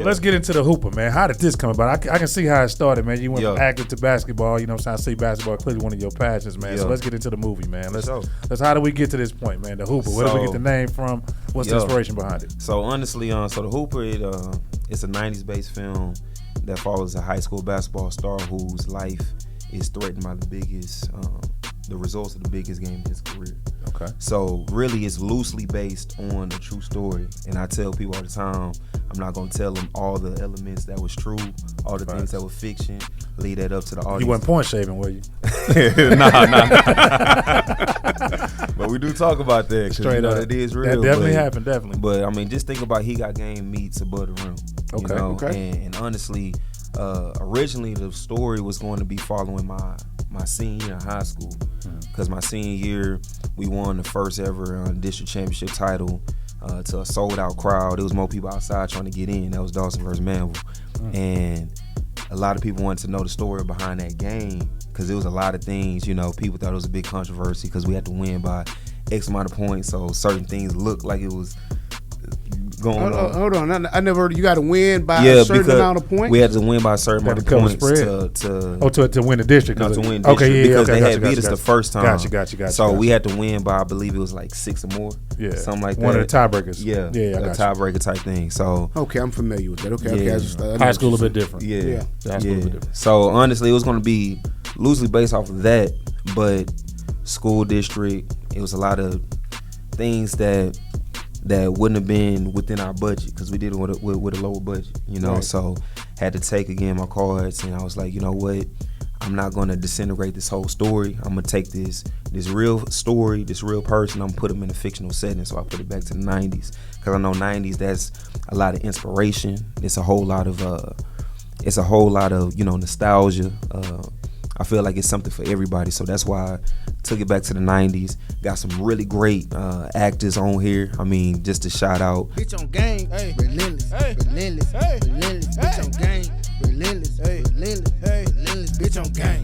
let's get into the hooper, man. How did this come about? I can see how it started, man. You went from acting to basketball. You know what I'm saying? I see basketball clearly one of your passions, man. So let's get into the movie, man. Let's how do we get to this point, man? The hooper. Where do we get the name from? What's the inspiration behind it? So honestly, so the hooper, it's a 90s based film that follows a high school basketball star whose life is threatened by the results of the biggest game in his career. Okay. So really, it's loosely based on a true story, and I tell people all the time, I'm not gonna tell them all the elements that was true, all the things that were fiction. Leave that up to the audience. You weren't point shaving, were you? Nah. But we do talk about that. Straight up, it is real. That definitely happened, definitely. But I mean, just think about He Got Game meets Above the Rim. Okay. Okay. And honestly, originally the story was going to be following my senior year in high school, because my senior year we won the first ever district championship title to a sold out crowd. There was more people outside trying to get in. That was Dawson versus Manville, and a lot of people wanted to know the story behind that game, because there was a lot of things. People thought it was a big controversy because we had to win by X amount of points, so certain things looked like it was going on. Hold on, I never heard you got to win by a certain amount of points. We had to win by a certain amount of points to win the district. No, to win district. Okay, because they had beat us the first time. Gotcha. So we had to win by, I believe it was like 6 or more. Yeah, something like that. One of the tiebreakers. Yeah, a tiebreaker type thing. So okay, I'm familiar with that. Okay. High school a little bit different. Yeah. High school a little bit different. So honestly, it was going to be loosely based off of that, but school district, it was a lot of things that wouldn't have been within our budget, because we did it with a lower budget, Right. So had to take again my cards, and I was like, you know what, I'm not gonna disintegrate this whole story. I'm gonna take this real story, this real person, I'm gonna put him in a fictional setting. So I put it back to the 90s, because I know 90s, that's a lot of inspiration. It's a whole lot of nostalgia. I feel like it's something for everybody, so that's why I took it back to the 90s. Got some really great actors on here. I mean, just to shout out. Bitch on game, relentless, relentless, relentless. Bitch on game, relentless, relentless, relentless. Bitch on game.